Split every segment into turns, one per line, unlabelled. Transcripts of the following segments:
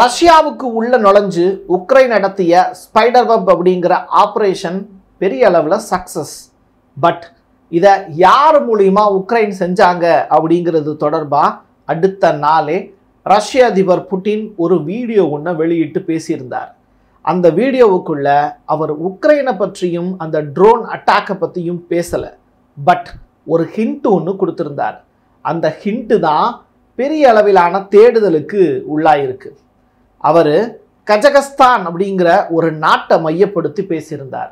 ரஷ்யாவுக்கு உள்ள நுழைஞ்சு உக்ரைன் நடத்திய ஸ்பைடர் வெப் அப்படிங்கிற ஆப்ரேஷன் பெரிய அளவில் சக்சஸ். பட் இதை யார் மூலியமா உக்ரைன் செஞ்சாங்க அப்படிங்கிறது தொடர்பாக அடுத்த நாளே ரஷ்ய அதிபர் புட்டின் ஒரு வீடியோ ஒன்று வெளியிட்டு பேசியிருந்தார். அந்த வீடியோவுக்குள்ள அவர் உக்ரைனை பற்றியும் அந்த ட்ரோன் அட்டாக்கை பற்றியும் பேசலை. பட் ஒரு ஹிண்ட் ஒன்று கொடுத்துருந்தார். அந்த ஹிண்ட்டு தான் பெரிய அளவிலான தேடுதலுக்கு உள்ளாயிருக்கு. அவர் கஜகஸ்தான் அப்படிங்கிற ஒரு நாட்டை மையப்படுத்தி பேசியிருந்தார்.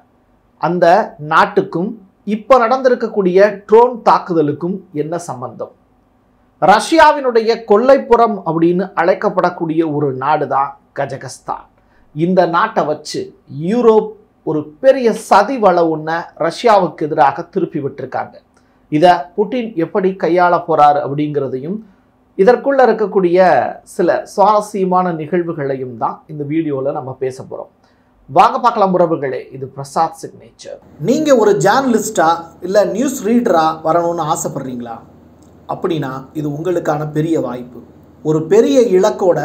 அந்த நாட்டுக்கும் இப்போ நடந்திருக்கக்கூடிய ட்ரோன் தாக்குதலுக்கும் என்ன சம்பந்தம்? ரஷ்யாவினுடைய கொல்லைப்புறம் அப்படின்னு அழைக்கப்படக்கூடிய ஒரு நாடு தான் கஜகஸ்தான். இந்த நாட்டை வச்சு யூரோப் ஒரு பெரிய சதி வலை ஒன்றை ரஷ்யாவுக்கு எதிராக திருப்பி விட்டுருக்காங்க. இதை புட்டின் எப்படி கையாள போறாரு அப்படிங்கிறதையும் இதற்குள்ள இருக்கக்கூடிய சில சுவாரஸ்யமான நிகழ்வுகளையும் தான் இந்த வீடியோவில் நம்ம பேச போகிறோம். வாங்க பார்க்கலாம் உறவுகளே. இது பிரசாத் சிக்னேச்சர். நீங்கள் ஒரு ஜேர்னலிஸ்டா இல்லை நியூஸ் ரீடரா வரணும்னு ஆசைப்படுறீங்களா? அப்படின்னா இது உங்களுக்கான பெரிய வாய்ப்பு. ஒரு பெரிய இலக்கோட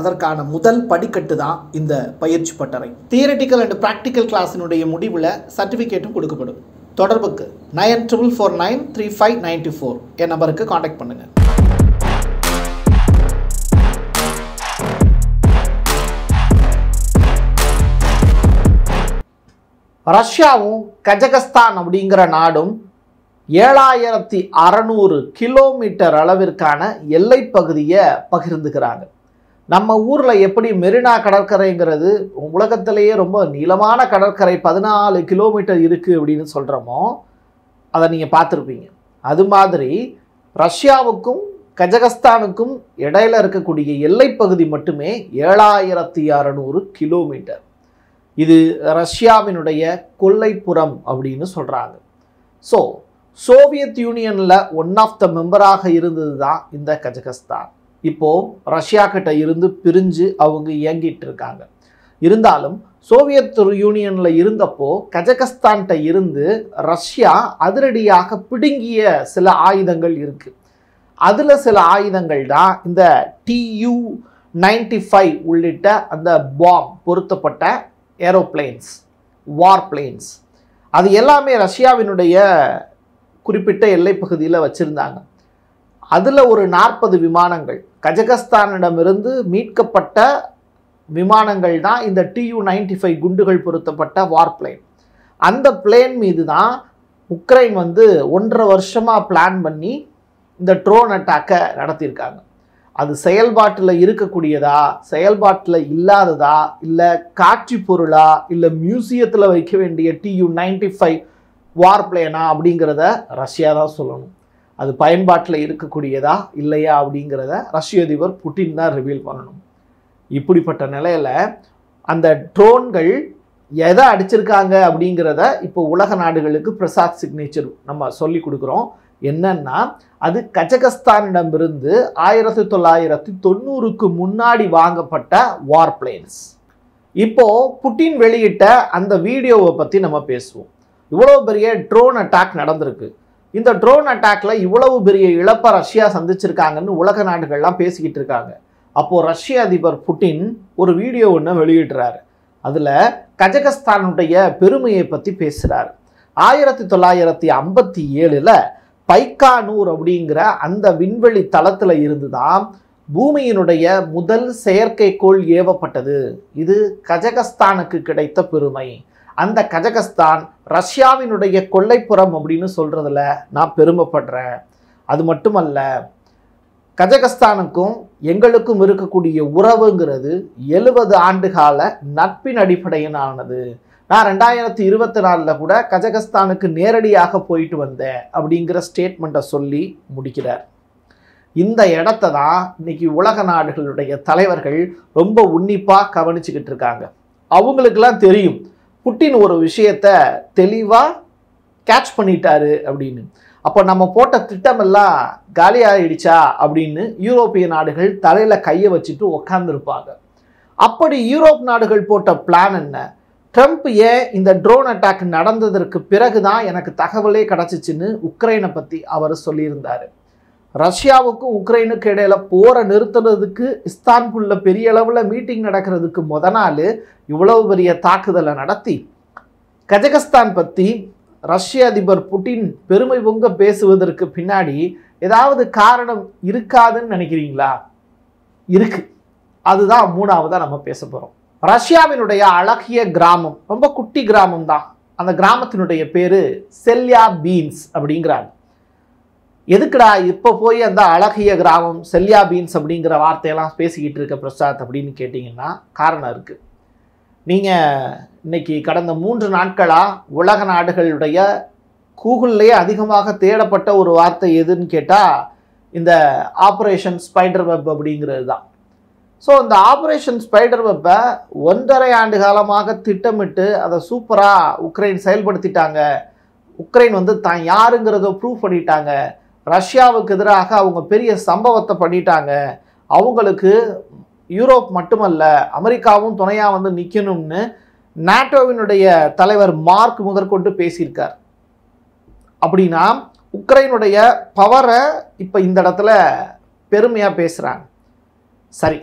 அதற்கான முதல் படிக்கட்டு தான் இந்த பயிற்சி பட்டறை. தியரிட்டிக்கல் அண்ட் ப்ராக்டிக்கல் கிளாஸினுடைய முடிவில் சர்டிஃபிகேட்டும் கொடுக்கப்படும். தொடர்புக்கு 94493594 என் நம்பருக்கு காண்டாக்ட் பண்ணுங்கள். ரஷ்யாவும் கஜகஸ்தான் அப்படிங்கிற நாடும் 7600 கிலோமீட்டர் அளவிற்கான எல்லை பகுதியை பகிர்ந்துக்கிறாங்க. நம்ம ஊரில் எப்படி மெரினா கடற்கரைங்கிறது உலகத்திலேயே ரொம்ப நீளமான கடற்கரை 14 கிலோமீட்டர் இருக்குது அப்படின்னு சொல்கிறோமோ, அதை நீங்கள் பார்த்துருப்பீங்க. அது மாதிரி ரஷ்யாவுக்கும் கஜகஸ்தானுக்கும் இடையில இருக்கக்கூடிய எல்லை பகுதி மட்டுமே 7600 கிலோமீட்டர். இது ரஷ்யாவினுடைய கொல்லைப்புறம் அப்படின்னு சொல்கிறாங்க. ஸோ சோவியத் யூனியனில் ஒன் ஆஃப் த மெம்பராக இருந்தது தான் இந்த கஜகஸ்தான். இப்போது ரஷ்யா கிட்ட இருந்து பிரிஞ்சு அவங்க இயங்கிட்டு இருக்காங்க. இருந்தாலும் சோவியத் யூனியனில் இருந்தப்போ கஜகஸ்தான்கிட்ட இருந்து ரஷ்யா அதிரடியாக பிடுங்கிய சில ஆயுதங்கள் இருக்குது. அதில் சில ஆயுதங்கள் தான் இந்த Tu-95 உள்ளிட்ட அந்த பாம் பொருத்தப்பட்ட ஏரோப்ளேன்ஸ், வார் பிளேன்ஸ். அது எல்லாமே ரஷ்யாவினுடைய குறிப்பிட்ட எல்லை பகுதியில் வச்சுருந்தாங்க. அதில் ஒரு 40 விமானங்கள் கஜகஸ்தானிடமிருந்து மீட்கப்பட்ட விமானங்கள் தான் இந்த Tu-95 குண்டுகள் பொருத்தப்பட்ட வார் பிளேன். அந்த பிளேன் மீது தான் உக்ரைன் 1.5 வருஷமாக பிளான் பண்ணி இந்த ட்ரோன் அட்டாக்கை நடத்தியிருக்காங்க. அது செயல்பாட்டில் இருக்கக்கூடியதா, செயல்பாட்டில் இல்லாததா, இல்லை காட்சி பொருளா, இல்லை மியூசியத்தில் வைக்க வேண்டிய Tu-95 வார் பிளேனா அப்படிங்கிறத ரஷ்யா தான் சொல்லணும். அது பயன்பாட்டில் இருக்கக்கூடியதா இல்லையா அப்படிங்கிறத ரஷ்ய அதிபர் புட்டின் தான் ரிவீல் பண்ணணும். இப்படிப்பட்ட நிலையில் அந்த ட்ரோன்கள் எதை அடிச்சிருக்காங்க அப்படிங்கிறத இப்போ உலக நாடுகளுக்கு பிரசாத் சிக்னேச்சர் நம்ம சொல்லி கொடுக்குறோம். என்னன்னா, அது கஜகஸ்தானிடமிருந்து 1990க்கு முன்னாடி வாங்கப்பட்ட வார் பிளேன்ஸ். இப்போ புட்டின் வெளியிட்ட அந்த வீடியோவை பற்றி நம்ம பேசுவோம். இவ்வளோ பெரிய ட்ரோன் அட்டாக் நடந்திருக்கு. இந்த ட்ரோன் அட்டாக்ல இவ்வளவு பெரிய இழப்பை ரஷ்யா சந்திச்சிருக்காங்கன்னு உலக நாடுகள்லாம் பேசிக்கிட்டு இருக்காங்க. அப்போது ரஷ்ய அதிபர் புட்டின் ஒரு வீடியோ ஒன்று வெளியிடுறாரு. அதில் கஜகஸ்தானுடைய பெருமையை பற்றி பேசுகிறார். 1957 பைக்கானூர் அப்படிங்கிற அந்த விண்வெளி தளத்தில் இருந்து தான் பூமியினுடைய முதல் செயற்கைக்கோள் ஏவப்பட்டது. இது கஜகஸ்தானுக்கு கிடைத்த பெருமை. அந்த கஜகஸ்தான் ரஷ்யாவினுடைய கொல்லைப்புறம் அப்படின்னு சொல்கிறதுல நான் பெருமைப்படுறேன். அது மட்டுமல்ல, கஜகஸ்தானுக்கும் எங்களுக்கும் இருக்கக்கூடிய உறவுங்கிறது 70 ஆண்டுகால நட்பின் அடிப்படையிலானது. நான் 2024 கூட கஜகஸ்தானுக்கு நேரடியாக போயிட்டு வந்தேன் அப்படிங்கிற ஸ்டேட்மெண்ட்டை சொல்லி முடிக்கிறார். இந்த இடத்த தான் இன்னைக்கு உலக நாடுகளுடைய தலைவர்கள் ரொம்ப உன்னிப்பாக கவனிச்சுக்கிட்டு இருக்காங்க. அவங்களுக்கெல்லாம் தெரியும் புட்டின் ஒரு விஷயத்தை தெளிவாக கேட்ச் பண்ணிட்டாரு அப்படின்னு. அப்போ நம்ம போட்ட திட்டமெல்லாம் காலியாகிடுச்சா அப்படின்னு யூரோப்பிய நாடுகள் தலையில் கையை வச்சுட்டு உட்காந்துருப்பாங்க. அப்படி யூரோப் நாடுகள் போட்ட பிளான் என்ன? ட்ரம்ப் ஏன் இந்த ட்ரோன் அட்டாக் நடந்ததற்கு பிறகு தான் எனக்கு தகவலே கிடச்சிச்சின்னு உக்ரைனை பற்றி அவர் சொல்லியிருந்தார். ரஷ்யாவுக்கும் உக்ரைனுக்கு இடையில போரை நிறுத்துறதுக்கு இஸ்தான்புல்ல பெரிய அளவில் மீட்டிங் நடக்கிறதுக்கு முத நாள் இவ்வளவு பெரிய தாக்குதலை நடத்தி கஜகஸ்தான் பற்றி ரஷ்ய அதிபர் புட்டின் பெருமை பொங்க பேசுவதற்கு பின்னாடி ஏதாவது காரணம் இருக்காதுன்னு நினைக்கிறீங்களா? இருக்கு. அதுதான் மூணாவதா நம்ம பேச போகிறோம். ரஷ்யாவினுடைய அழகிய கிராமம், ரொம்ப குட்டி கிராமம் தான். அந்த கிராமத்தினுடைய பேரு செல்யாபீன்ஸ் அப்படிங்கிறாங்க. எதுக்குடா இப்போ போய் அந்த அழகிய கிராமம் செல்யாபீன்ஸ் அப்படிங்கிற வார்த்தையெல்லாம் பேசிக்கிட்டு இருக்க பிரசாத் அப்படின்னு கேட்டிங்கன்னா காரணம் இருக்குது. நீங்கள் இன்னைக்கு கடந்த 3 நாட்களாக உலக நாடுகளுடைய கூகுள்லேயே அதிகமாக தேடப்பட்ட ஒரு வார்த்தை எதுன்னு கேட்டால் இந்த ஆப்ரேஷன் ஸ்பைடர் வெப் அப்படிங்கிறது தான். ஸோ இந்த ஆப்ரேஷன் ஸ்பைடர் வெப்பை 1.5 ஆண்டு காலமாக திட்டமிட்டு அதை சூப்பராக உக்ரைன் செயல்படுத்திட்டாங்க. உக்ரைன் வந்து தான் யாருங்கிறத ப்ரூவ் பண்ணிட்டாங்க. ரஷ்யாவுக்கு எதிராக அவங்க பெரிய சம்பவத்தை பண்ணிட்டாங்க. அவங்களுக்கு யூரோப் மட்டுமல்ல அமெரிக்காவும் துணையாக வந்து நிற்கணும்னு நாட்டோவினுடைய தலைவர் மார்க் முதற்கொண்டு பேசியிருக்கார். அப்படின்னா உக்ரைனுடைய பவரை இப்போ இந்த இடத்துல பெருமையாக பேசுகிறாங்க. சரி,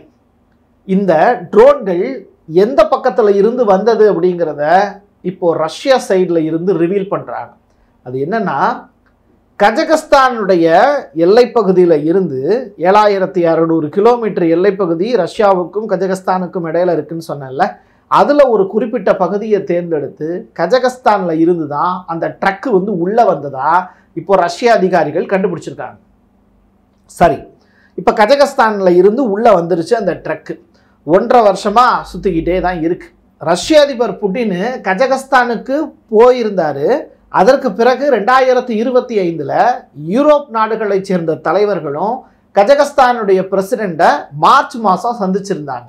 இந்த ட்ரோன்கள் எந்த பக்கத்தில் இருந்து வந்தது அப்படிங்கிறத இப்போ ரஷ்யா சைடில் இருந்து ரிவீல் பண்ணுறாங்க. அது என்னன்னா, கஜகஸ்தானுடைய எல்லைப்பகுதியில் இருந்து 7600 கிலோமீட்டர் எல்லைப்பகுதி ரஷ்யாவுக்கும் கஜகஸ்தானுக்கும் இடையில இருக்குன்னு சொன்னேன்ல, அதில் ஒரு குறிப்பிட்ட பகுதியை தேர்ந்தெடுத்து கஜகஸ்தானில் இருந்து தான் அந்த ட்ரக்கு வந்து உள்ளே வந்ததா இப்போ ரஷ்ய அதிகாரிகள் கண்டுபிடிச்சிருக்காங்க. சரி, இப்போ கஜகஸ்தானில் இருந்து உள்ளே வந்துருச்சு அந்த ட்ரக்கு. 1.5 வருஷமாக சுற்றிக்கிட்டே தான் இருக்கு. ரஷ்ய அதிபர் புட்டின் கஜகஸ்தானுக்கு போயிருந்தார். அதற்கு பிறகு 2025 யூரோப் நாடுகளை சேர்ந்த தலைவர்களும் கஜகஸ்தானுடைய பிரசிடெண்ட்டை மார்ச் மாதம் சந்திச்சிருந்தாங்க.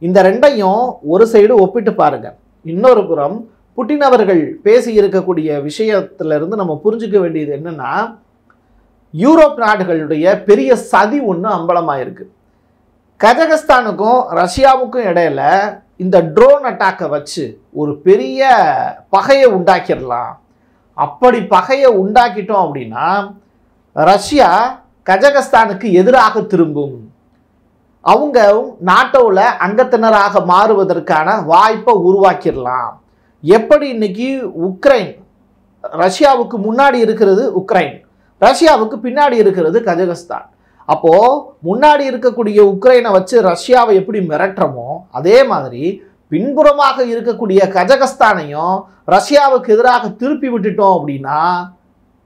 இந்த ரெண்டையும் ஒரு சைடு ஒப்பிட்டு பாருங்க. இன்னொரு புறம் புட்டின் அவர்கள் பேசி இருக்கக்கூடிய விஷயத்திலிருந்து நம்ம புரிஞ்சுக்க வேண்டியது என்னன்னா, யூரோப் நாடுகளுடைய பெரிய சதி ஒன்று அம்பலமாயிருக்கு. கஜகஸ்தானுக்கும் ரஷ்யாவுக்கும் இடையில இந்த ட்ரோன் அட்டாக்கை வச்சு ஒரு பெரிய பகையை உண்டாக்கிடலாம். அப்படி பகையை உண்டாக்கிட்டோம் அப்படின்னா ரஷ்யா கஜகஸ்தானுக்கு எதிராக திரும்பும். அவங்க நாட்டோவில் அங்கத்தினராக மாறுவதற்கான வாய்ப்பை உருவாக்கிடலாம். எப்படி இன்னைக்கு உக்ரைன் ரஷ்யாவுக்கு முன்னாடி இருக்கிறது உக்ரைன், ரஷ்யாவுக்கு பின்னாடி இருக்கிறது கஜகஸ்தான். அப்போ முன்னாடி இருக்கக்கூடிய உக்ரைனை வச்சு ரஷ்யாவை எப்படி மிரட்டுறமோ அதே மாதிரி பின்புறமாக இருக்கக்கூடிய கஜகஸ்தானையும் ரஷ்யாவுக்கு எதிராக திருப்பி விட்டுட்டோம் அப்படின்னா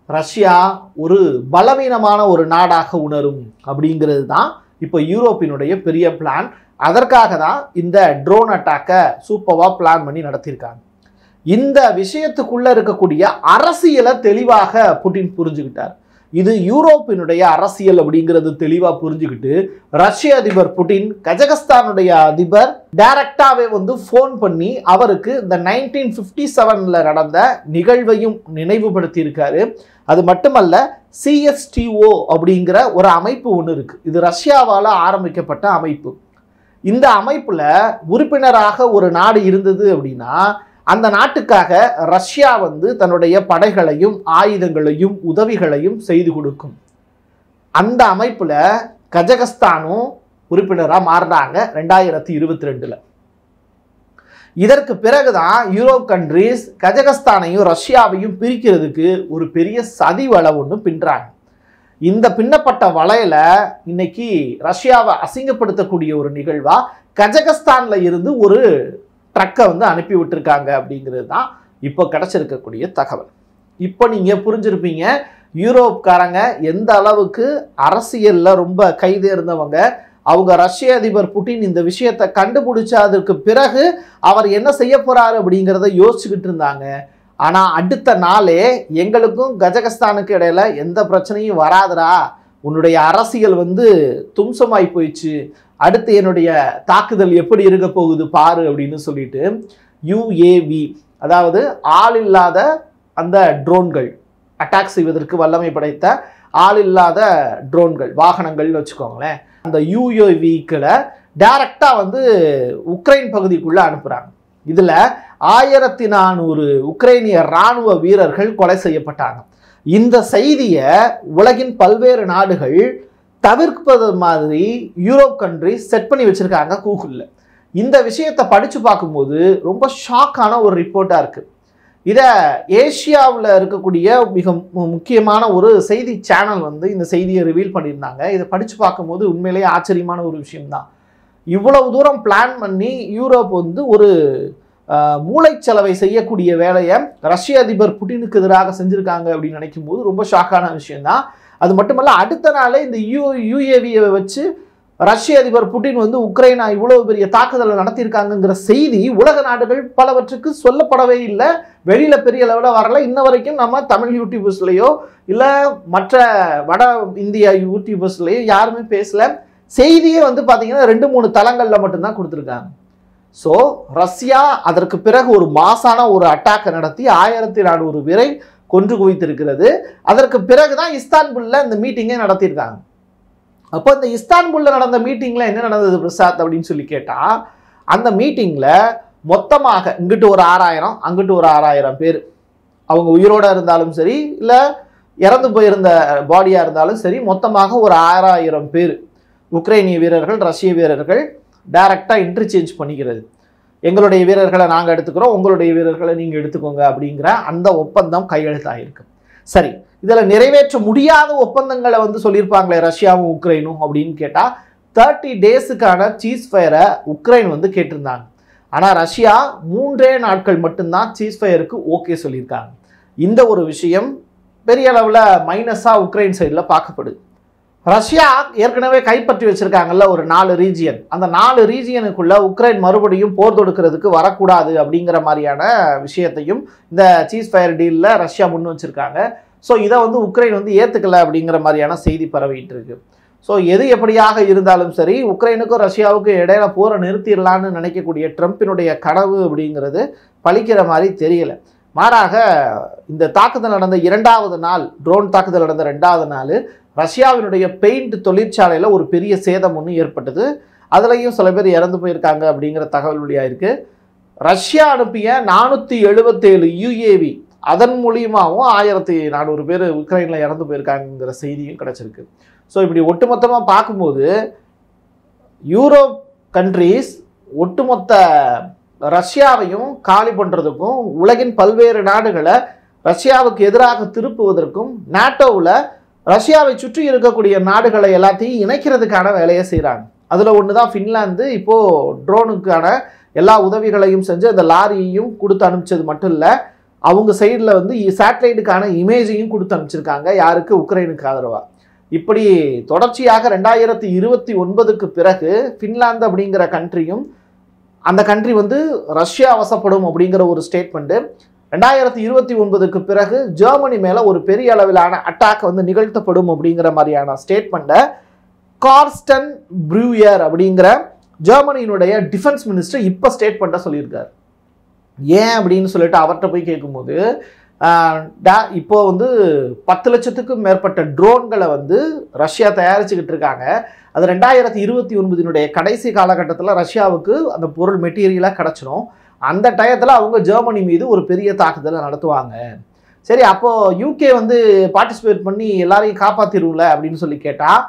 ரஷ்யா ஒரு பலவீனமான ஒரு நாடாக உணரும். அப்படிங்கிறது தான் இப்போ யூரோப்பினுடைய பெரிய பிளான். அதற்காக தான் இந்த ட்ரோன் அட்டாக்கை சூப்பராக பிளான் பண்ணி நடத்தியிருக்காங்க. இந்த விஷயத்துக்குள்ள இருக்கக்கூடிய அரசியலை தெளிவாக புட்டின் புரிஞ்சுக்கிட்டார். இது யூரோப்பினுடைய அரசியல் அப்படிங்கிறது தெளிவாக புரிஞ்சுக்கிட்டு ரஷ்ய அதிபர் புட்டின் கஜகஸ்தானுடைய அதிபர் டைரக்டாவே வந்து ஃபோன் பண்ணி அவருக்கு இந்த 1957 நடந்த நிகழ்வையும் நினைவுபடுத்தி இருக்காரு. அது மட்டுமல்ல, CSTO அப்படிங்கிற ஒரு அமைப்பு ஒன்று இருக்கு. இது ரஷ்யாவால் ஆரம்பிக்கப்பட்ட அமைப்பு. இந்த அமைப்புல உறுப்பினராக ஒரு நாடு இருந்தது அப்படின்னா அந்த நாட்டுக்காக ரஷ்யா வந்து தன்னுடைய படைகளையும் ஆயுதங்களையும் உதவிகளையும் செய்து கொடுக்கும். அந்த அமைப்புல கஜகஸ்தானும் உறுப்பினராக மாறினாங்க 2022. இதற்கு பிறகுதான் யூரோப் கண்ட்ரீஸ் கஜகஸ்தானையும் ரஷ்யாவையும் பிரிக்கிறதுக்கு ஒரு பெரிய சதி வலை ஒன்று பின்றாங்க. இந்த பின்னப்பட்ட வலையில இன்னைக்கு ரஷ்யாவை அசிங்கப்படுத்தக்கூடிய ஒரு நிகழ்வா கஜகஸ்தான்ல இருந்து ஒரு ட்ரக்கை வந்து அனுப்பி விட்டுருக்காங்க அப்படிங்கிறது தான் இப்போ கிடைச்சிருக்கக்கூடிய தகவல். இப்போ நீங்கள் புரிஞ்சிருப்பீங்க யூரோப்காரங்க எந்த அளவுக்கு அரசியலில் ரொம்ப கைதேர்ந்தவங்க. அவங்க ரஷ்ய அதிபர் புட்டின் இந்த விஷயத்தை கண்டுபிடிச்சதுக்கு பிறகு அவர் என்ன செய்ய போறாரு அப்படிங்கிறத யோசிச்சுக்கிட்டு இருந்தாங்க. ஆனால் அடுத்த நாளே எங்களுக்கும் கஜகஸ்தானுக்கு இடையில எந்த பிரச்சனையும் வராதுரா, உன்னுடைய அரசியல் வந்து தும்சமாய் போயிடுச்சு, அடுத்து என்னுடைய தாக்குதல் எப்படி இருக்க போகுது பாரு அப்படின்னு சொல்லிட்டு UAV, அதாவது ஆள் இல்லாத அந்த ட்ரோன்கள், அட்டாக் செய்வதற்கு வல்லமை படைத்த ஆள் இல்லாத ட்ரோன்கள், வாகனங்கள்னு வச்சுக்கோங்களேன், அந்த UAVக்களை டைரக்டாக வந்து உக்ரைன் பகுதிக்குள்ளே அனுப்புகிறாங்க. இதில் 1400 உக்ரைனிய இராணுவ வீரர்கள் கொலை செய்யப்பட்டாங்க. இந்த செய்தியை உலகின் பல்வேறு நாடுகள் தவிர்ப்பது மாதிரி யூரோப் கண்ட்ரிஸ் செட் பண்ணி வச்சிருக்காங்க கூகுளில். இந்த விஷயத்தை படித்து பார்க்கும்போது ரொம்ப ஷாக்கான ஒரு ரிப்போர்ட்டாக இருக்குது. இதை ஏஷியாவில் இருக்கக்கூடிய மிக முக்கியமான ஒரு செய்தி சேனல் வந்து இந்த செய்தியை ரிவீல் பண்ணியிருந்தாங்க. இதை படித்து பார்க்கும்போது உண்மையிலேயே ஆச்சரியமான ஒரு விஷயம்தான். இவ்வளவு தூரம் பிளான் பண்ணி யூரோப் வந்து ஒரு மூளைச்சலவை செய்யக்கூடிய வேலையை ரஷ்ய அதிபர் புட்டினுக்கு எதிராக செஞ்சுருக்காங்க அப்படின்னு நினைக்கும் போது ரொம்ப ஷாக்கான விஷயம்தான். அது மட்டுமல்ல, அடுத்த நாளே இந்த யுஏவியை வச்சு ரஷ்ய அதிபர் புட்டின் வந்து உக்ரைனா இவ்வளவு பெரிய தாக்குதலை நடத்தியிருக்காங்கிற செய்தி உலக நாடுகள் பலவற்றுக்கு சொல்லப்படவே இல்லை. வெளியில பெரிய லெவலில் வரல. இன்ன வரைக்கும் நம்ம தமிழ் யூடியூபர்ஸ்லையோ இல்லை மற்ற வட இந்தியா யூடியூபர்ஸ்லையோ யாருமே பேசல. செய்தியே வந்து பார்த்தீங்கன்னா 2-3 தளங்களில் மட்டும்தான் கொடுத்துருக்காங்க. ஸோ ரஷ்யா அதற்கு பிறகு ஒரு மாசான ஒரு அட்டாக்கை நடத்தி 1400 பேரை கொன்று குவித்திருக்கிறது. அதற்கு பிறகுதான் இஸ்தான்புல்ல இந்த மீட்டிங்கை நடத்தியிருக்காங்க. அப்போ இந்த இஸ்தான்புல்ல நடந்த மீட்டிங்ல என்ன நடந்தது பிரசாத் அப்படின்னு சொல்லி கேட்டா, அந்த மீட்டிங்ல மொத்தமாக இங்கிட்டு ஒரு 6000 அங்கிட்டு ஒரு 6000 பேர், அவங்க உயிரோட இருந்தாலும் சரி இல்லை இறந்து போயிருந்த பாடியா இருந்தாலும் சரி, மொத்தமாக ஒரு 6000 பேர் உக்ரைனிய வீரர்கள் ரஷ்ய வீரர்கள் டைரக்டாக இன்டர்சேஞ்ச் பண்ணிக்கிறது. எங்களுடைய வீரர்களை நாங்கள் எடுத்துக்கிறோம், உங்களுடைய வீரர்களை நீங்கள் எடுத்துக்கோங்க அப்படிங்கிற அந்த ஒப்பந்தம் கையெழுத்தாயிருக்கு. சரி, இதில் நிறைவேற்ற முடியாத ஒப்பந்தங்களை வந்து சொல்லியிருப்பாங்களே ரஷ்யாவும் உக்ரைனும் அப்படின்னு கேட்டால் 30 டேஸுக்கான சீஸ்ஃபயரை உக்ரைன் வந்து கேட்டிருந்தாங்க. ஆனால் ரஷ்யா 3 நாட்கள் மட்டும்தான் சீஸ்ஃபயருக்கு ஓகே சொல்லியிருக்காங்க. இந்த ஒரு விஷயம் பெரிய அளவில் மைனஸாக உக்ரைன் சைடில் பார்க்கப்படுது. ரஷ்யா ஏற்கனவே கைப்பற்றி வச்சிருக்காங்கல்ல ஒரு 4 ரீஜியன், அந்த 4 ரீஜியனுக்குள்ள உக்ரைன் மறுபடியும் போர் தொடுக்கிறதுக்கு வரக்கூடாது அப்படிங்கிற மாதிரியான விஷயத்தையும் இந்த சீஸ்ஃபயர் டீலில் ரஷ்யா முன் வச்சிருக்காங்க. ஸோ இதை வந்து உக்ரைன் வந்து ஏற்றுக்கல அப்படிங்கிற மாதிரியான செய்தி பரவிட்டு இருக்கு. ஸோ எது எப்படியாக இருந்தாலும் சரி, உக்ரைனுக்கும் ரஷ்யாவுக்கும் இடையில போரை நிறுத்திடலான்னு நினைக்கக்கூடிய ட்ரம்பினுடைய கனவு அப்படிங்கிறது பலிக்கிற மாதிரி தெரியல. மாறாக இந்த தாக்குதல் நடந்த 2வது நாள், ட்ரோன் தாக்குதல் நடந்த 2வது நாள் ரஷ்யாவினுடைய பெயிண்ட் தொழிற்சாலையில் ஒரு பெரிய சேதம் ஒன்று ஏற்பட்டது. அதுலேயும் சில பேர் இறந்து போயிருக்காங்க அப்படிங்கிற தகவல் வெளியாயிருக்கு. ரஷ்யா அனுப்பிய 477 யுஏவி அதன் மூலியமாகவும் 1400 பேர் உக்ரைனில் இறந்து போயிருக்காங்கிற செய்தியும் கிடைச்சிருக்கு. ஸோ இப்படி ஒட்டுமொத்தமாக பார்க்கும்போது யூரோப் கண்ட்ரீஸ் ஒட்டுமொத்த ரஷ்யாவையும் காலி பண்ணுறதுக்கும் உலகின் பல்வேறு நாடுகளை ரஷ்யாவுக்கு எதிராக திருப்புவதற்கும் நாட்டோவில் ரஷ்யாவை சுற்றி இருக்கக்கூடிய நாடுகளை எல்லாத்தையும் இணைக்கிறதுக்கான வேலையை செய்கிறாங்க. அதில் ஒன்று தான் ஃபின்லாந்து. இப்போது ட்ரோனுக்கான எல்லா உதவிகளையும் செஞ்சு அந்த லாரியையும் கொடுத்து அனுப்பிச்சது மட்டும் இல்லை, அவங்க சைடில் வந்து சேட்டலைட்டுக்கான இமேஜையும் கொடுத்து அனுப்பிச்சிருக்காங்க. யாருக்கு? உக்ரைனுக்கு ஆதரவாக. இப்படி தொடர்ச்சியாக 2029க்கு பிறகு ஃபின்லாந்து அப்படிங்கிற கண்ட்ரியும், அந்த கண்ட்ரி வந்து ரஷ்யா வசப்படும் அப்படிங்கிற ஒரு ஸ்டேட்மெண்ட்டு, 2029க்கு பிறகு ஜெர்மனி மேலே ஒரு பெரிய அளவிலான அட்டாக் வந்து நிகழ்த்தப்படும் அப்படிங்கிற மாதிரியான ஸ்டேட்மெண்ட்டை கார்ஸ்டன் ப்ரூயர் அப்படிங்கிற ஜெர்மனியினுடைய டிஃபென்ஸ் மினிஸ்டர் இப்போ ஸ்டேட்மெண்ட்டை சொல்லியிருக்காரு. ஏன் அப்படின்னு சொல்லிட்டு அவர்கிட்ட போய் கேட்கும்போது, இப்போ வந்து 10 லட்சத்துக்கும் மேற்பட்ட ட்ரோன்களை வந்து ரஷ்யா தயாரிச்சுக்கிட்டு இருக்காங்க. அது 2029 கடைசி காலகட்டத்தில் ரஷ்யாவுக்கு அந்த பொருள் மெட்டீரியலாக கிடச்சிடும். அந்த டயத்தில் அவங்க ஜெர்மனி மீது ஒரு பெரிய தாக்குதலை நடத்துவாங்க. சரி, அப்போது யூகே வந்து பார்ட்டிசிபேட் பண்ணி எல்லாரையும் காப்பாற்றிடும்ல அப்படின்னு சொல்லி கேட்டால்,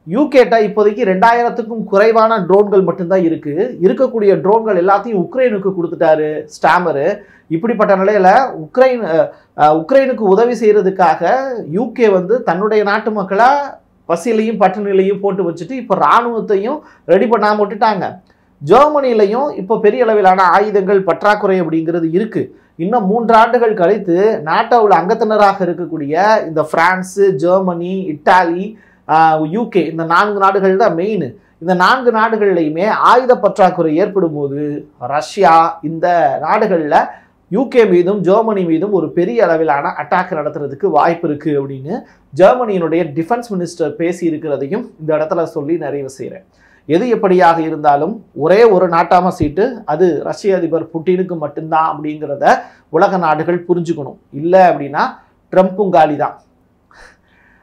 யூகேட்ட இப்போதைக்கு 2000க்கும் குறைவான ட்ரோன்கள் மட்டும்தான் இருக்குது. இருக்கக்கூடிய ட்ரோன்கள் எல்லாத்தையும் உக்ரைனுக்கு கொடுத்துட்டாரு ஸ்டாமரு. இப்படிப்பட்ட நிலையில் உக்ரைனுக்கு உதவி செய்கிறதுக்காக யூகே வந்து தன்னுடைய நாட்டு மக்களை பசியிலையும் பட்டினிலையும் போட்டு வச்சுட்டு இப்போ இராணுவத்தையும் ரெடி பண்ணாமல் விட்டுட்டாங்க. ஜெர்மனிலையும் இப்போ பெரிய அளவிலான ஆயுதங்கள் பற்றாக்குறை அப்படிங்கிறது இருக்குது. இன்னும் 3 ஆண்டுகள் கழித்து நாட்டோவில் அங்கத்தினராக இருக்கக்கூடிய இந்த பிரான்ஸு, ஜெர்மனி, இட்டாலி, யூகே, இந்த 4 நாடுகள் தான் மெயின். இந்த 4 நாடுகள்லையுமே ஆயுத பற்றாக்குறை ஏற்படும் போது ரஷ்யா இந்த நாடுகளில் யூகே மீதும் ஜெர்மனி மீதும் ஒரு பெரிய அளவிலான அட்டாக் நடத்துறதுக்கு வாய்ப்பு இருக்குது அப்படின்னு ஜெர்மனியினுடைய டிஃபென்ஸ் மினிஸ்டர் பேசி இருக்கிறதையும் இந்த இடத்துல சொல்லி நிறைவு செய்கிறேன். எது எப்படியாக இருந்தாலும் ஒரே ஒரு நாட்டாம சீட்டு, அது ரஷ்ய அதிபர் புட்டினுக்கு மட்டும்தான் அப்படிங்கிறத உலக நாடுகள் புரிஞ்சுக்கணும். இல்லை அப்படின்னா ட்ரம்ப்பும் காலி தான்.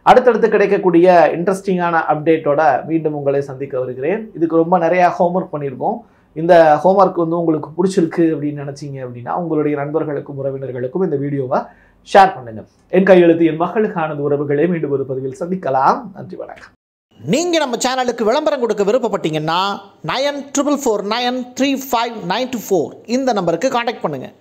அடுத்தடுத்து கிடைக்கக்கூடிய இன்ட்ரெஸ்டிங்கான அப்டேட்டோட மீண்டும் உங்களை சந்திக்க வருகிறேன். இதுக்கு ரொம்ப நிறையா ஹோம்ஒர்க் பண்ணியிருக்கோம். இந்த ஹோம்ஒர்க் வந்து உங்களுக்கு பிடிச்சிருக்கு அப்படின்னு நினச்சிங்க அப்படின்னா உங்களுடைய நண்பர்களுக்கும் உறவினர்களுக்கும் இந்த வீடியோவை ஷேர் பண்ணுங்க. என் கையெழுத்து என் மக்களுக்கானது உறவுகளே. மீண்டும் ஒரு பதிவில் சந்திக்கலாம். நன்றி, வணக்கம். நீங்கள் நம்ம சேனலுக்கு விளம்பரம் கொடுக்க விருப்பப்பட்டீங்கன்னா 9449359224 இந்த நம்பருக்கு காண்டாக்ட் பண்ணுங்கள்.